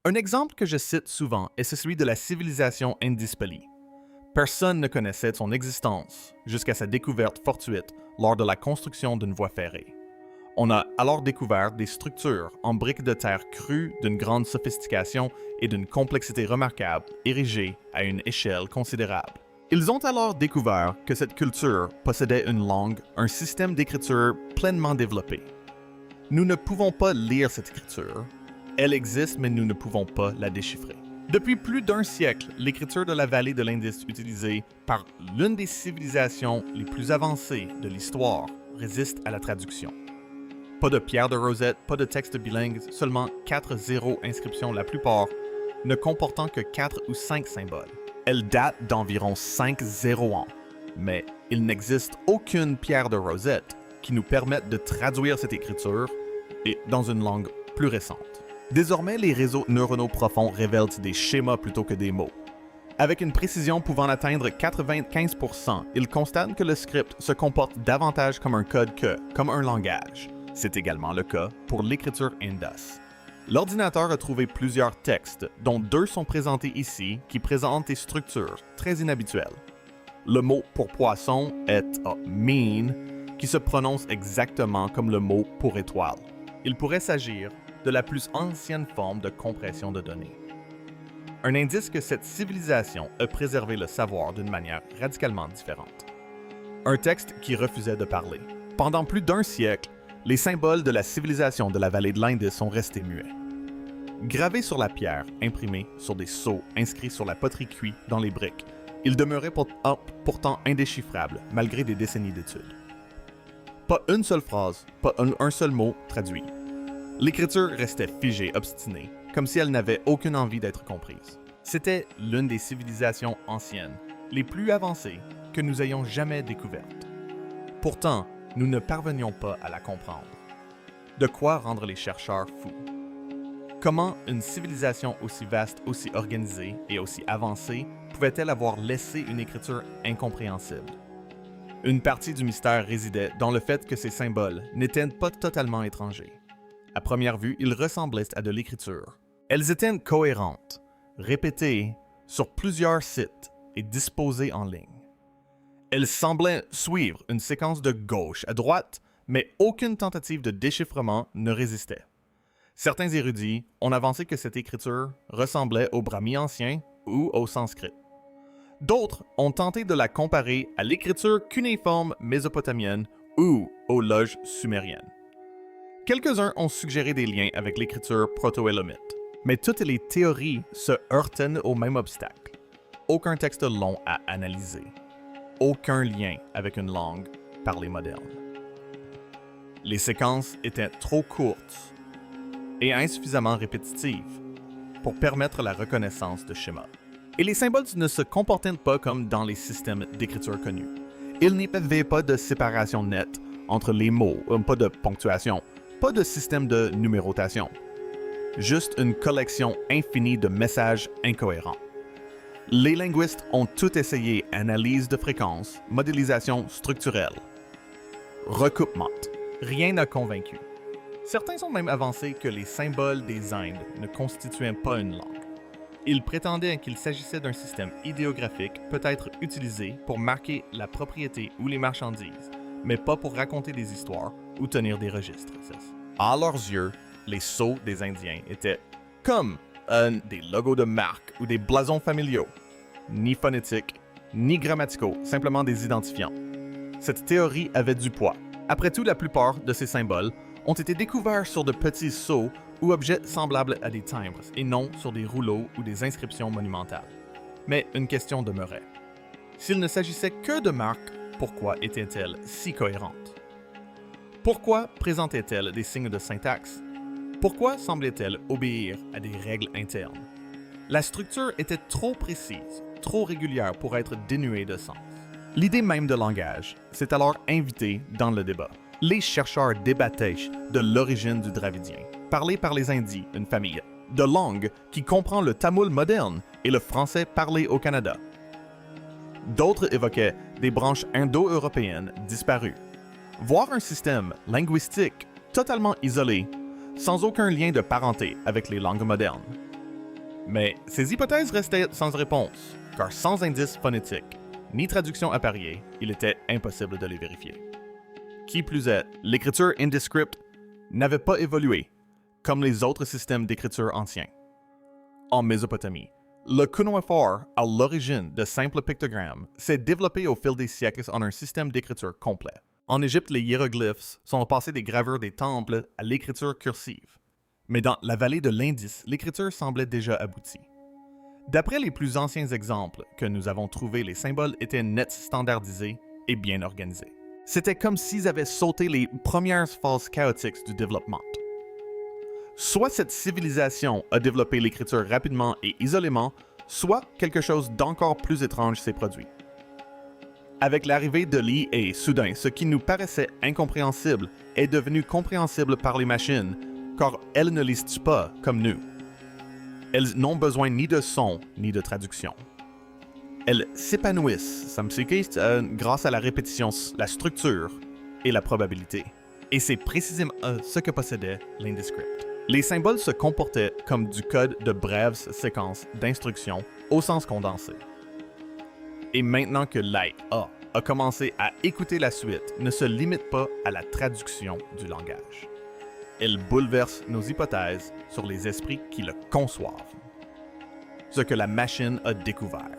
Un exemple que je cite souvent est celui de la civilisation Indus-Pali. Personne ne connaissait son existence jusqu'à sa découverte fortuite lors de la construction d'une voie ferrée. On a alors découvert des structures en briques de terre crues d'une grande sophistication et d'une complexité remarquable, érigées à une échelle considérable. Ils ont alors découvert que cette culture possédait une langue, un système d'écriture pleinement développé. Nous ne pouvons pas lire cette écriture. Elle existe, mais nous ne pouvons pas la déchiffrer. Depuis plus d'un siècle, l'écriture de la vallée de l'Indus utilisée par l'une des civilisations les plus avancées de l'histoire résiste à la traduction. Pas de pierre de rosette, pas de texte bilingue, seulement 4 zéros inscriptions, la plupart ne comportant que 4 ou 5 symboles. Elle date d'environ 5 ans, mais il n'existe aucune pierre de rosette qui nous permette de traduire cette écriture et dans une langue plus récente. Désormais, les réseaux neuronaux profonds révèlent des schémas plutôt que des mots. Avec une précision pouvant atteindre 95%, ils constatent que le script se comporte davantage comme un code que comme un langage. C'est également le cas pour l'écriture Indus. L'ordinateur a trouvé plusieurs textes, dont 2 sont présentés ici, qui présentent des structures très inhabituelles. Le mot pour poisson est mean, qui se prononce exactement comme le mot pour étoile. Il pourrait s'agir de la plus ancienne forme de compression de données. Un indice que cette civilisation a préservé le savoir d'une manière radicalement différente. Un texte qui refusait de parler. Pendant plus d'un siècle, les symboles de la civilisation de la vallée de l'Indus sont restés muets. Gravés sur la pierre, imprimés sur des sceaux, inscrits sur la poterie cuite dans les briques, ils demeuraient pourtant indéchiffrables malgré des décennies d'études. Pas une seule phrase, pas un seul mot traduit. L'écriture restait figée, obstinée, comme si elle n'avait aucune envie d'être comprise. C'était l'une des civilisations anciennes, les plus avancées que nous ayons jamais découvertes. Pourtant, nous ne parvenions pas à la comprendre. De quoi rendre les chercheurs fous? Comment une civilisation aussi vaste, aussi organisée et aussi avancée pouvait-elle avoir laissé une écriture incompréhensible? Une partie du mystère résidait dans le fait que ces symboles n'étaient pas totalement étrangers. À première vue, ils ressemblaient à de l'écriture. Elles étaient cohérentes, répétées sur plusieurs sites et disposées en ligne. Elles semblaient suivre une séquence de gauche à droite, mais aucune tentative de déchiffrement ne résistait. Certains érudits ont avancé que cette écriture ressemblait au brahmi ancien ou au sanskrit. D'autres ont tenté de la comparer à l'écriture cunéiforme mésopotamienne ou aux loges sumériennes. Quelques-uns ont suggéré des liens avec l'écriture proto-élamite, mais toutes les théories se heurtaient au même obstacle. Aucun texte long à analyser. Aucun lien avec une langue parlée moderne. Les séquences étaient trop courtes et insuffisamment répétitives pour permettre la reconnaissance de schémas. Et les symboles ne se comportaient pas comme dans les systèmes d'écriture connus. Il n'y avait pas de séparation nette entre les mots, pas de ponctuation, pas de système de numérotation. Juste une collection infinie de messages incohérents. Les linguistes ont tout essayé: analyse de fréquence, modélisation structurelle, recoupement. Rien n'a convaincu. Certains ont même avancé que les symboles des Indes ne constituaient pas une langue. Ils prétendaient qu'il s'agissait d'un système idéographique peut-être utilisé pour marquer la propriété ou les marchandises, mais pas pour raconter des histoires ou tenir des registres. À leurs yeux, les sceaux des Indiens étaient comme des logos de marque ou des blasons familiaux, ni phonétiques, ni grammaticaux, simplement des identifiants. Cette théorie avait du poids. Après tout, la plupart de ces symboles ont été découverts sur de petits sceaux ou objets semblables à des timbres, et non sur des rouleaux ou des inscriptions monumentales. Mais une question demeurait. S'il ne s'agissait que de marques, pourquoi étaient-elles si cohérentes? Pourquoi présentaient-elles des signes de syntaxe? Pourquoi semblaient-elles obéir à des règles internes? La structure était trop précise, trop régulière pour être dénuée de sens. L'idée même de langage s'est alors invitée dans le débat. Les chercheurs débattaient de l'origine du dravidien, parlé par les Indiens, une famille, de langue qui comprend le tamoul moderne et le français parlé au Canada. D'autres évoquaient des branches indo-européennes disparues. Voir un système linguistique totalement isolé, sans aucun lien de parenté avec les langues modernes. Mais ces hypothèses restaient sans réponse, car sans indice phonétique, ni traduction appariée, il était impossible de les vérifier. Qui plus est, l'écriture IndiScript n'avait pas évolué, comme les autres systèmes d'écriture anciens. En Mésopotamie, le cuneiforme, à l'origine de simples pictogrammes, s'est développé au fil des siècles en un système d'écriture complet. En Égypte, les hiéroglyphes sont passés des gravures des temples à l'écriture cursive. Mais dans la vallée de l'Indus, l'écriture semblait déjà aboutie. D'après les plus anciens exemples que nous avons trouvés, les symboles étaient nets standardisés et bien organisés. C'était comme s'ils avaient sauté les premières phases chaotiques du développement. Soit cette civilisation a développé l'écriture rapidement et isolément, soit quelque chose d'encore plus étrange s'est produit. Avec l'arrivée de l'IA, soudain, ce qui nous paraissait incompréhensible est devenu compréhensible par les machines, car elles ne lisent pas comme nous. Elles n'ont besoin ni de son, ni de traduction. Elles s'épanouissent, grâce à la répétition, la structure et la probabilité. Et c'est précisément ce que possédait l'IndiScript. Les symboles se comportaient comme du code de brèves séquences d'instructions au sens condensé. Et maintenant que l'IA a commencé à écouter la suite, ne se limite pas à la traduction du langage. Elle bouleverse nos hypothèses sur les esprits qui le conçoivent. Ce que la machine a découvert.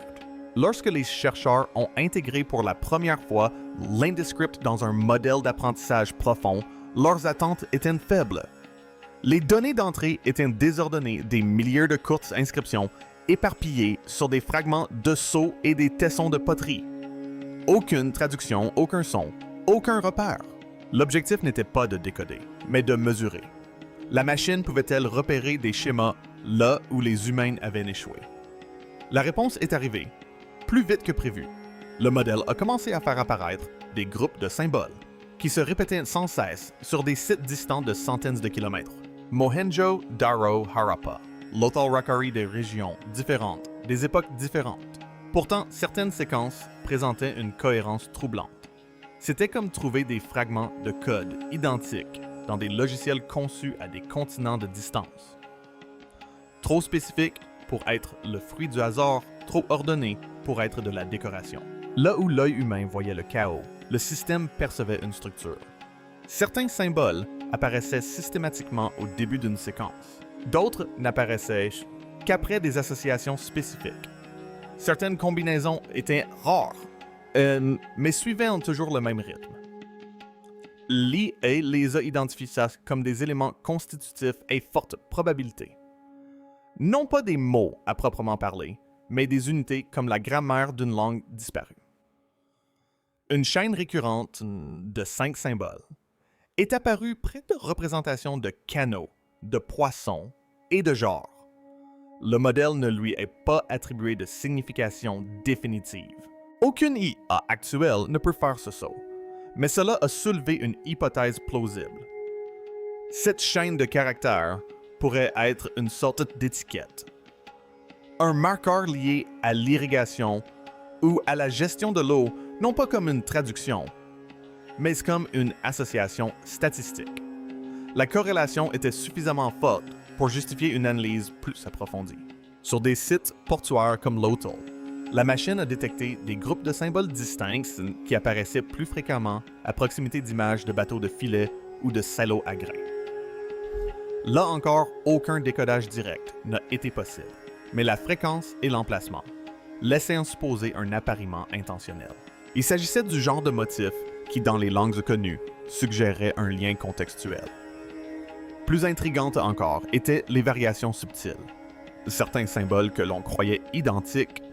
Lorsque les chercheurs ont intégré pour la première fois l'IndiScript dans un modèle d'apprentissage profond, leurs attentes étaient faibles. Les données d'entrée étaient désordonnées des milliers de courtes inscriptions éparpillées sur des fragments de seaux et des tessons de poterie. Aucune traduction, aucun son, aucun repère. L'objectif n'était pas de décoder, mais de mesurer. La machine pouvait-elle repérer des schémas là où les humains avaient échoué? La réponse est arrivée, plus vite que prévu. Le modèle a commencé à faire apparaître des groupes de symboles qui se répétaient sans cesse sur des sites distants de centaines de kilomètres. Mohenjo-Daro Harappa, l'Othalrakari des régions différentes, des époques différentes. Pourtant, certaines séquences présentaient une cohérence troublante. C'était comme trouver des fragments de code identiques dans des logiciels conçus à des continents de distance. Trop spécifiques pour être le fruit du hasard, trop ordonnés pour être de la décoration. Là où l'œil humain voyait le chaos, le système percevait une structure. Certains symboles apparaissaient systématiquement au début d'une séquence. D'autres n'apparaissaient qu'après des associations spécifiques. Certaines combinaisons étaient rares, mais suivaient toujours le même rythme. L'IA les a identifiés comme des éléments constitutifs et forte probabilité. Non pas des mots à proprement parler, mais des unités comme la grammaire d'une langue disparue. Une chaîne récurrente de 5 symboles est apparue près de représentations de canaux, de poissons et de genres. Le modèle ne lui est pas attribué de signification définitive. Aucune IA actuelle ne peut faire ce saut, mais cela a soulevé une hypothèse plausible. Cette chaîne de caractères pourrait être une sorte d'étiquette. Un marqueur lié à l'irrigation ou à la gestion de l'eau, non pas comme une traduction, mais comme une association statistique. La corrélation était suffisamment forte pour justifier une analyse plus approfondie. Sur des sites portuaires comme l'Othal, la machine a détecté des groupes de symboles distincts qui apparaissaient plus fréquemment à proximité d'images de bateaux de filet ou de silos à grains. Là encore, aucun décodage direct n'a été possible, mais la fréquence et l'emplacement laissaient supposer un appariement intentionnel. Il s'agissait du genre de motif qui, dans les langues connues, suggérait un lien contextuel. Plus intrigantes encore étaient les variations subtiles. Certains symboles que l'on croyait identiques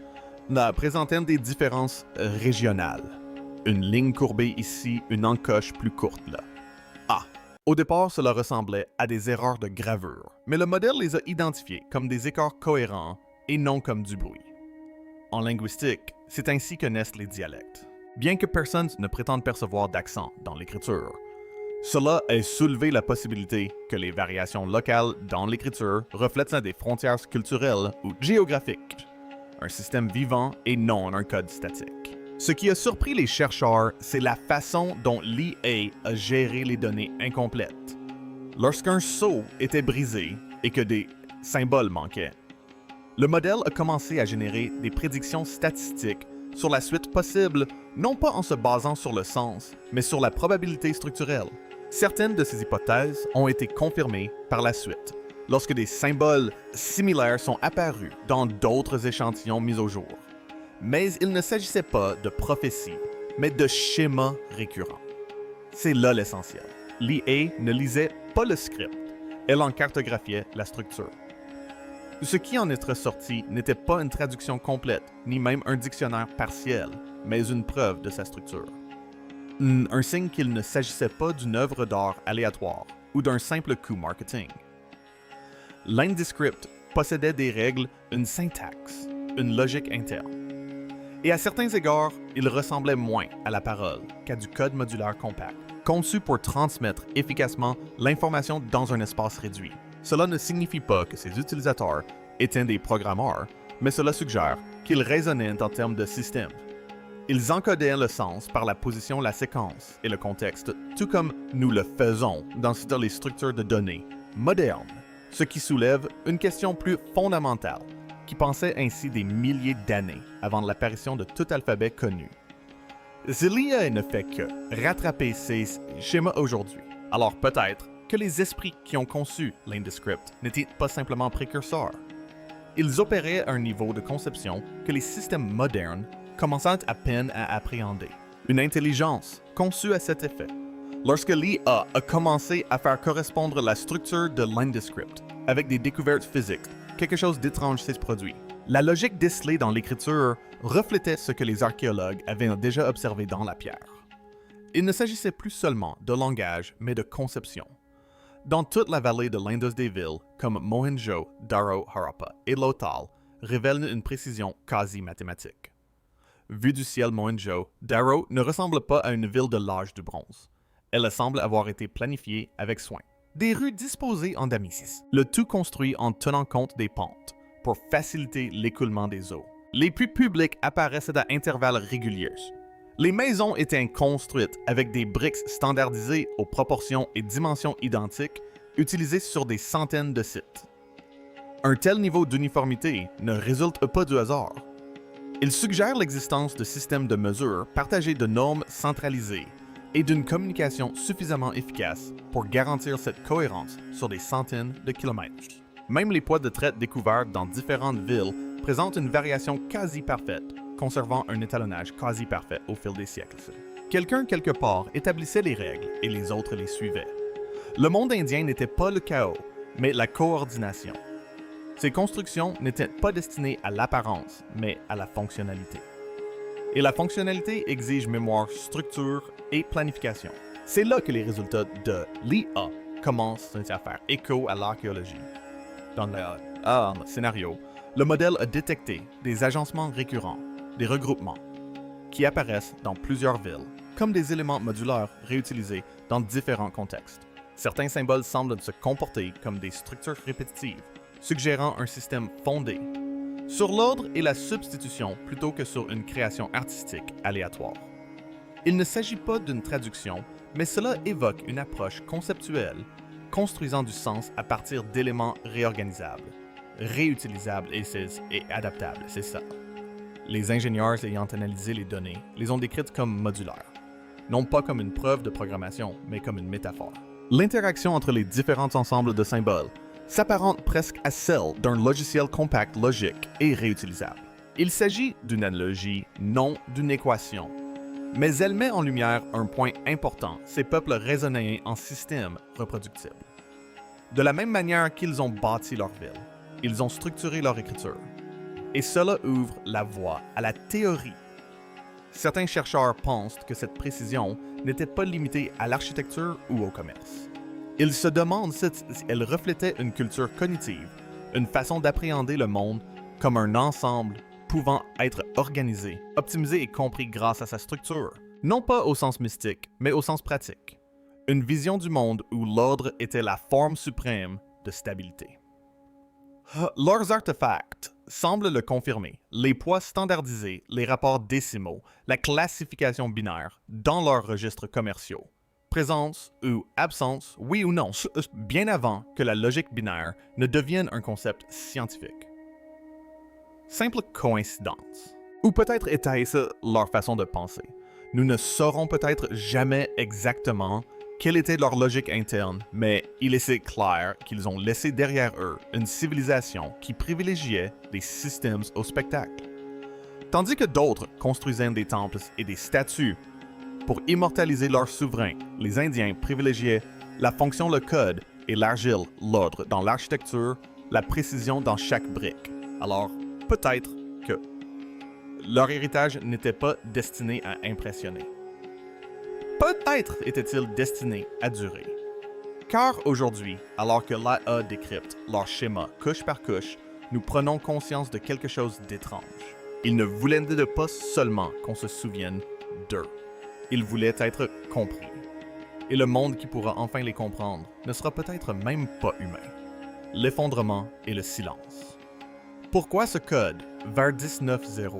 présentaient des différences régionales. Une ligne courbée ici, une encoche plus courte là. Au départ, cela ressemblait à des erreurs de gravure, mais le modèle les a identifiées comme des écarts cohérents et non comme du bruit. En linguistique, c'est ainsi que naissent les dialectes. Bien que personne ne prétende percevoir d'accent dans l'écriture, cela a soulevé la possibilité que les variations locales dans l'écriture reflètent des frontières culturelles ou géographiques, un système vivant et non un code statique. Ce qui a surpris les chercheurs, c'est la façon dont l'IA a géré les données incomplètes. Lorsqu'un sceau était brisé et que des symboles manquaient, Le modèle a commencé à générer des prédictions statistiques sur la suite possible, non pas en se basant sur le sens, mais sur la probabilité structurelle. Certaines de ces hypothèses ont été confirmées par la suite, lorsque des symboles similaires sont apparus dans d'autres échantillons mis au jour. Mais il ne s'agissait pas de prophéties, mais de schémas récurrents. C'est là l'essentiel. L'IA ne lisait pas le script, elle en cartographiait la structure. Ce qui en est ressorti n'était pas une traduction complète, ni même un dictionnaire partiel, mais une preuve de sa structure. Un signe qu'il ne s'agissait pas d'une œuvre d'art aléatoire ou d'un simple coup marketing. L'Indescript possédait des règles, une syntaxe, une logique interne. Et à certains égards, il ressemblait moins à la parole qu'à du code modulaire compact, conçu pour transmettre efficacement l'information dans un espace réduit. Cela ne signifie pas que ses utilisateurs étaient des programmeurs, mais cela suggère qu'ils raisonnaient en termes de système. Ils encodaient le sens par la position, la séquence et le contexte, tout comme nous le faisons dans les structures de données modernes, ce qui soulève une question plus fondamentale, qui pensait ainsi des milliers d'années avant l'apparition de tout alphabet connu. L'IA ne fait que rattraper ces schémas aujourd'hui. Alors peut-être que les esprits qui ont conçu l'Indescript n'étaient pas simplement précurseurs. Ils opéraient à un niveau de conception que les systèmes modernes commençaient à peine à appréhender. Une intelligence conçue à cet effet. Lorsque l'IA a commencé à faire correspondre la structure de l'Indescript avec des découvertes physiques, quelque chose d'étrange s'est produit. La logique décelée dans l'écriture reflétait ce que les archéologues avaient déjà observé dans la pierre. Il ne s'agissait plus seulement de langage, mais de conception. Dans toute la vallée de l'Indus des villes, comme Mohenjo-Daro, Harappa et Lothal, révèlent une précision quasi mathématique. Vue du ciel, Mohenjo-Daro ne ressemble pas à une ville de l'âge du bronze. Elle semble avoir été planifiée avec soin. Des rues disposées en damicis, le tout construit en tenant compte des pentes, pour faciliter l'écoulement des eaux. Les puits publics apparaissaient à intervalles réguliers. Les maisons étaient construites avec des briques standardisées aux proportions et dimensions identiques, utilisées sur des centaines de sites. Un tel niveau d'uniformité ne résulte pas du hasard. Il suggère l'existence de systèmes de mesure partagés de normes centralisées et d'une communication suffisamment efficace pour garantir cette cohérence sur des centaines de kilomètres. Même les poids de traite découverts dans différentes villes présentent une variation quasi parfaite, conservant un étalonnage quasi parfait au fil des siècles. Quelqu'un quelque part établissait les règles et les autres les suivaient. Le monde indien n'était pas le chaos, mais la coordination. Ces constructions n'étaient pas destinées à l'apparence, mais à la fonctionnalité. Et la fonctionnalité exige mémoire, structure et planification. C'est là que les résultats de l'IA commencent à faire écho à l'archéologie. Dans le scénario, le modèle a détecté des agencements récurrents, des regroupements, qui apparaissent dans plusieurs villes, comme des éléments modulaires réutilisés dans différents contextes. Certains symboles semblent se comporter comme des structures répétitives, suggérant un système fondé sur l'ordre et la substitution plutôt que sur une création artistique aléatoire. Il ne s'agit pas d'une traduction, mais cela évoque une approche conceptuelle construisant du sens à partir d'éléments réorganisables, réutilisables et adaptables, c'est ça. Les ingénieurs ayant analysé les données les ont décrites comme modulaires, non pas comme une preuve de programmation, mais comme une métaphore. L'interaction entre les différents ensembles de symboles s'apparente presque à celle d'un logiciel compact logique et réutilisable. Il s'agit d'une analogie, non d'une équation, mais elle met en lumière un point important, ces peuples raisonnaient en systèmes reproductibles. De la même manière qu'ils ont bâti leur ville, ils ont structuré leur écriture. Et cela ouvre la voie à la théorie. Certains chercheurs pensent que cette précision n'était pas limitée à l'architecture ou au commerce. Ils se demandent si elle reflétait une culture cognitive, une façon d'appréhender le monde comme un ensemble pouvant être organisé, optimisé et compris grâce à sa structure. Non pas au sens mystique, mais au sens pratique. Une vision du monde où l'ordre était la forme suprême de stabilité. Leurs artefacts semblent le confirmer. Les poids standardisés, les rapports décimaux, la classification binaire dans leurs registres commerciaux. Présence ou absence, oui ou non, bien avant que la logique binaire ne devienne un concept scientifique. Simple coïncidence. Ou peut-être était-ce leur façon de penser. Nous ne saurons peut-être jamais exactement quelle était leur logique interne, mais il est clair qu'ils ont laissé derrière eux une civilisation qui privilégiait des systèmes au spectacle. Tandis que d'autres construisaient des temples et des statues pour immortaliser leurs souverains, les Indiens privilégiaient la fonction, le code et l'argile, l'ordre dans l'architecture, la précision dans chaque brique. Alors, peut-être que leur héritage n'était pas destiné à impressionner. Peut-être était-il destiné à durer. Car aujourd'hui, alors que l'AA décrypte leur schéma couche par couche, nous prenons conscience de quelque chose d'étrange. Ils ne voulaient pas seulement qu'on se souvienne d'eux. Ils voulaient être compris. Et le monde qui pourra enfin les comprendre ne sera peut-être même pas humain. L'effondrement et le silence. Pourquoi ce code vers 19.0?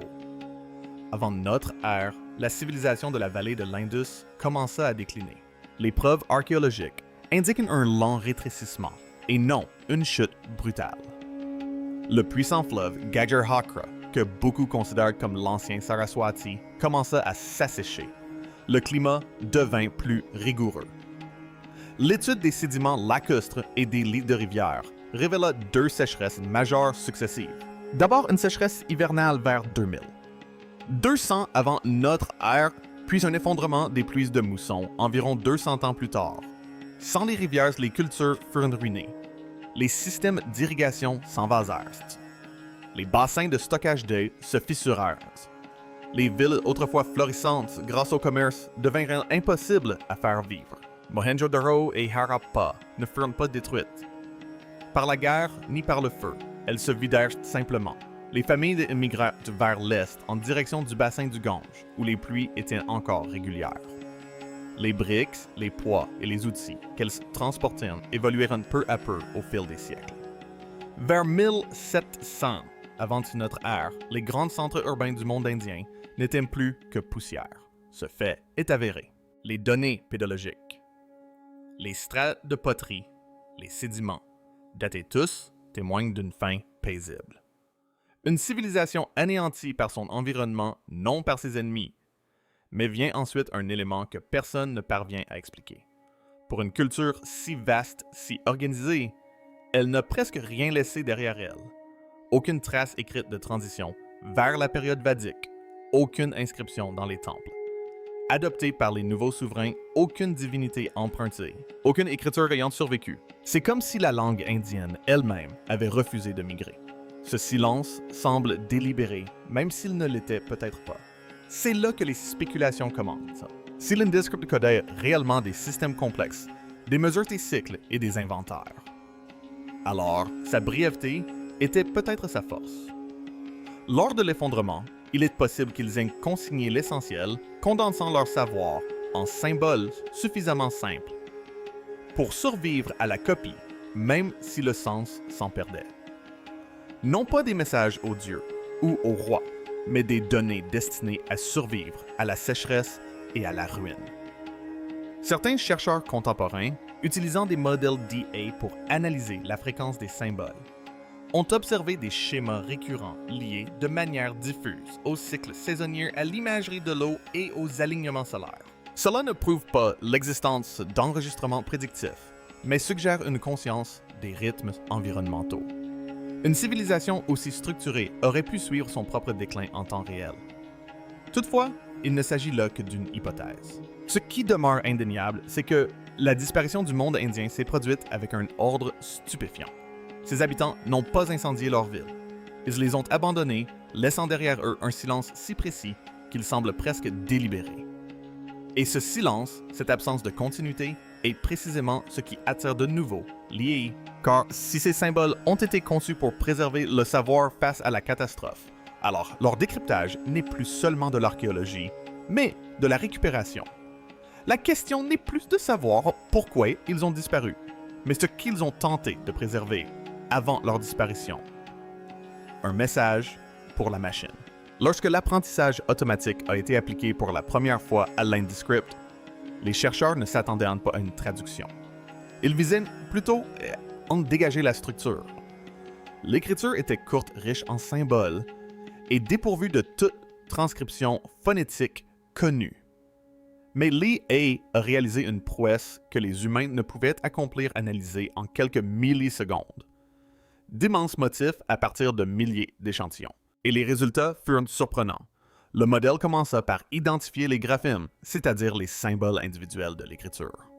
Avant notre ère, la civilisation de la vallée de l'Indus commença à décliner. Les preuves archéologiques indiquent un lent rétrécissement, et non une chute brutale. Le puissant fleuve Gajar-Hakra, que beaucoup considèrent comme l'ancien Saraswati, commença à s'assécher. Le climat devint plus rigoureux. L'étude des sédiments lacustres et des lits de rivières révéla 2 sécheresses majeures successives. D'abord une sécheresse hivernale vers 2000. 200 avant notre ère, puis un effondrement des pluies de mousson environ 200 ans plus tard. Sans les rivières, les cultures furent ruinées. Les systèmes d'irrigation s'envasèrent. Les bassins de stockage d'eau se fissurèrent. Les villes autrefois florissantes grâce au commerce devinrent impossibles à faire vivre. Mohenjo-Daro et Harappa ne furent pas détruites par la guerre ni par le feu. Elles se vidèrent simplement. Les familles émigrèrent vers l'est en direction du bassin du Gange, où les pluies étaient encore régulières. Les briques, les poids et les outils qu'elles transportèrent évoluèrent peu à peu au fil des siècles. Vers 1700, avant notre ère, les grands centres urbains du monde indien n'étaient plus que poussière. Ce fait est avéré. Les données pédologiques, les strates de poterie, les sédiments, datés tous, témoignent d'une fin paisible. Une civilisation anéantie par son environnement, non par ses ennemis. Mais vient ensuite un élément que personne ne parvient à expliquer. Pour une culture si vaste, si organisée, elle n'a presque rien laissé derrière elle. Aucune trace écrite de transition vers la période vadique, aucune inscription dans les temples. Adoptée par les nouveaux souverains, aucune divinité empruntée, aucune écriture ayant survécu. C'est comme si la langue indienne elle-même avait refusé de migrer. Ce silence semble délibéré, même s'il ne l'était peut-être pas. C'est là que les spéculations commencent. Si l'Indescript codait réellement des systèmes complexes, des mesures des cycles et des inventaires, alors sa brièveté était peut-être sa force. Lors de l'effondrement, il est possible qu'ils aient consigné l'essentiel, condensant leur savoir en symboles suffisamment simples pour survivre à la copie, même si le sens s'en perdait. Non pas des messages aux dieux ou aux rois, mais des données destinées à survivre à la sécheresse et à la ruine. Certains chercheurs contemporains, utilisant des modèles DA pour analyser la fréquence des symboles, ont observé des schémas récurrents liés de manière diffuse aux cycles saisonniers, à l'imagerie de l'eau et aux alignements solaires. Cela ne prouve pas l'existence d'enregistrements prédictifs, mais suggère une conscience des rythmes environnementaux. Une civilisation aussi structurée aurait pu suivre son propre déclin en temps réel. Toutefois, il ne s'agit là que d'une hypothèse. Ce qui demeure indéniable, c'est que la disparition du monde indien s'est produite avec un ordre stupéfiant. Ses habitants n'ont pas incendié leur ville. Ils les ont abandonnés, laissant derrière eux un silence si précis qu'il semble presque délibéré. Et ce silence, cette absence de continuité, est précisément ce qui attire de nouveau l'IA. Car si ces symboles ont été conçus pour préserver le savoir face à la catastrophe, alors leur décryptage n'est plus seulement de l'archéologie, mais de la récupération. La question n'est plus de savoir pourquoi ils ont disparu, mais ce qu'ils ont tenté de préserver avant leur disparition. Un message pour la machine. Lorsque l'apprentissage automatique a été appliqué pour la première fois à l'Indescript, les chercheurs ne s'attendaient pas à une traduction. Ils visaient plutôt à dégager la structure. L'écriture était courte, riche en symboles et dépourvue de toute transcription phonétique connue. Mais Li He a réalisé une prouesse que les humains ne pouvaient analyser en quelques millisecondes. D'immenses motifs à partir de milliers d'échantillons. Et les résultats furent surprenants. Le modèle commença par identifier les graphèmes, c'est-à-dire les symboles individuels de l'écriture.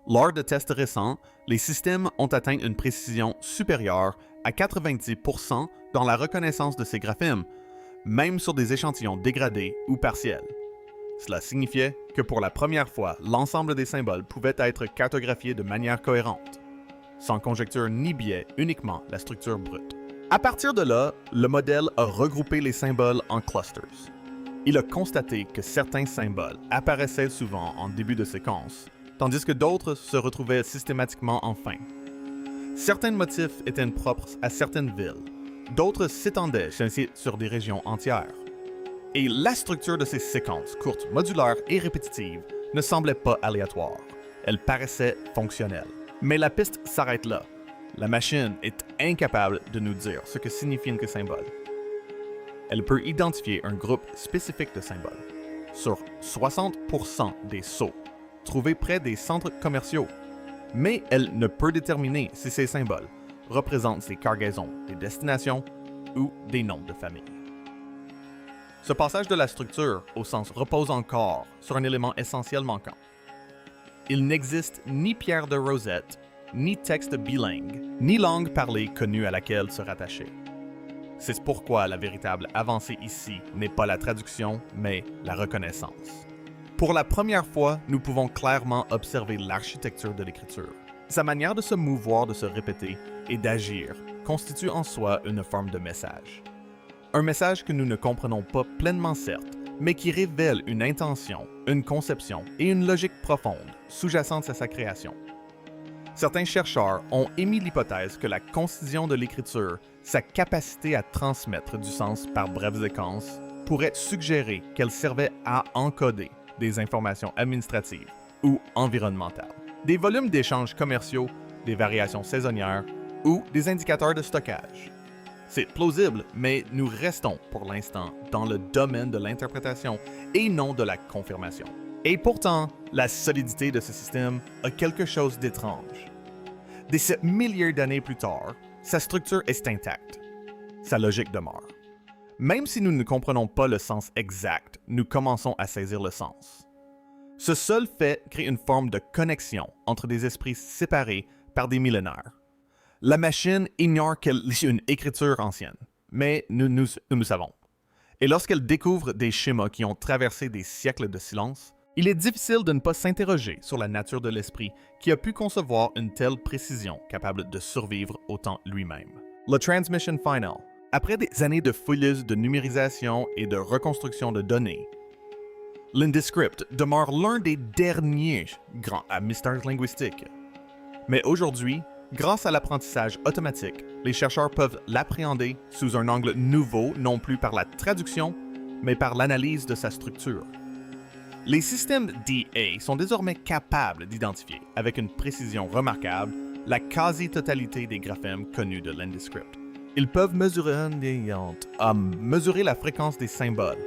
Lors de tests récents, les systèmes ont atteint une précision supérieure à 90% dans la reconnaissance de ces graphèmes, même sur des échantillons dégradés ou partiels. Cela signifiait que pour la première fois, l'ensemble des symboles pouvait être cartographié de manière cohérente, sans conjecture ni biais, uniquement la structure brute. À partir de là, le modèle a regroupé les symboles en clusters. Il a constaté que certains symboles apparaissaient souvent en début de séquence, tandis que d'autres se retrouvaient systématiquement en fin. Certains motifs étaient propres à certaines villes, d'autres s'étendaient sur des régions entières. Et la structure de ces séquences courtes, modulaires et répétitives ne semblait pas aléatoire. Elle paraissait fonctionnelle. Mais la piste s'arrête là. La machine est incapable de nous dire ce que signifie un symbole. Elle peut identifier un groupe spécifique de symboles. Sur 60% des sceaux trouvés près des centres commerciaux, mais elle ne peut déterminer si ces symboles représentent des cargaisons, des destinations ou des noms de famille. Ce passage de la structure au sens repose encore sur un élément essentiel manquant. Il n'existe ni pierre de Rosette, ni texte bilingue, ni langue parlée connue à laquelle se rattacher. C'est pourquoi la véritable avancée ici n'est pas la traduction, mais la reconnaissance. Pour la première fois, nous pouvons clairement observer l'architecture de l'écriture. Sa manière de se mouvoir, de se répéter et d'agir constitue en soi une forme de message. Un message que nous ne comprenons pas pleinement certes, mais qui révèle une intention, une conception et une logique profonde sous-jacente à sa création. Certains chercheurs ont émis l'hypothèse que la concision de l'écriture, sa capacité à transmettre du sens par brèves séquences, pourrait suggérer qu'elle servait à encoder des informations administratives ou environnementales, des volumes d'échanges commerciaux, des variations saisonnières ou des indicateurs de stockage. C'est plausible, mais nous restons pour l'instant dans le domaine de l'interprétation et non de la confirmation. Et pourtant, la solidité de ce système a quelque chose d'étrange. Des milliers d'années plus tard, sa structure est intacte. Sa logique demeure. Même si nous ne comprenons pas le sens exact, nous commençons à saisir le sens. Ce seul fait crée une forme de connexion entre des esprits séparés par des millénaires. La machine ignore qu'elle lit une écriture ancienne, mais nous savons. Et lorsqu'elle découvre des schémas qui ont traversé des siècles de silence, il est difficile de ne pas s'interroger sur la nature de l'esprit qui a pu concevoir une telle précision capable de survivre au temps lui-même. Le Transmission Final. Après des années de fouilles de numérisation et de reconstruction de données, l'Indescript demeure l'un des derniers grands mystères linguistiques. Mais aujourd'hui, grâce à l'apprentissage automatique, les chercheurs peuvent l'appréhender sous un angle nouveau, non plus par la traduction, mais par l'analyse de sa structure. Les systèmes DA sont désormais capables d'identifier, avec une précision remarquable, la quasi-totalité des graphèmes connus de l'Indescript. Ils peuvent mesurer la fréquence des symboles,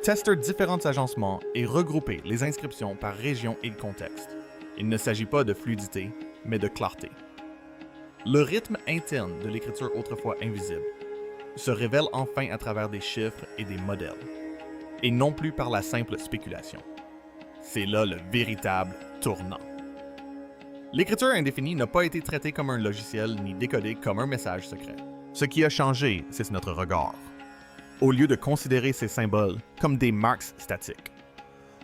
tester différents agencements et regrouper les inscriptions par région et contexte. Il ne s'agit pas de fluidité, mais de clarté. Le rythme interne de l'écriture autrefois invisible se révèle enfin à travers des chiffres et des modèles, et non plus par la simple spéculation. C'est là le véritable tournant. L'écriture indéfinie n'a pas été traitée comme un logiciel ni décodée comme un message secret. Ce qui a changé, c'est notre regard. Au lieu de considérer ces symboles comme des marques statiques,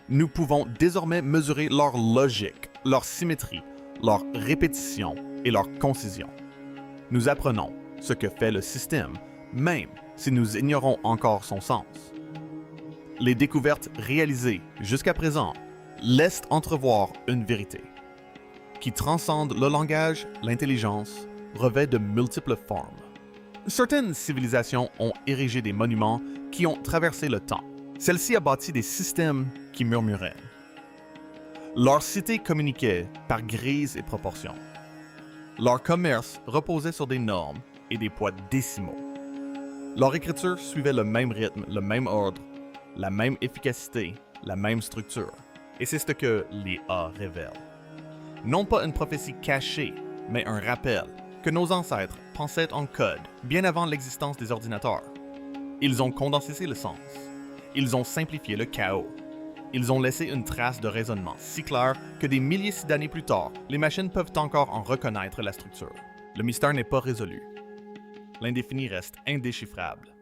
nous pouvons désormais mesurer leur logique, leur symétrie, leur répétition et leur concision. Nous apprenons ce que fait le système, même si nous ignorons encore son sens. Les découvertes réalisées jusqu'à présent laissent entrevoir une vérité qui transcende le langage, l'intelligence, revêt de multiples formes. Certaines civilisations ont érigé des monuments qui ont traversé le temps. Celle-ci a bâti des systèmes qui murmuraient. Leurs cités communiquaient par grilles et proportions. Leur commerce reposait sur des normes et des poids décimaux. Leur écriture suivait le même rythme, le même ordre, la même efficacité, la même structure. Et c'est ce que les A révèlent. Non pas une prophétie cachée, mais un rappel que nos ancêtres pensaient en code bien avant l'existence des ordinateurs. Ils ont condensé le sens. Ils ont simplifié le chaos. Ils ont laissé une trace de raisonnement si claire que des milliers d'années plus tard, les machines peuvent encore en reconnaître la structure. Le mystère n'est pas résolu. L'indéfini reste indéchiffrable.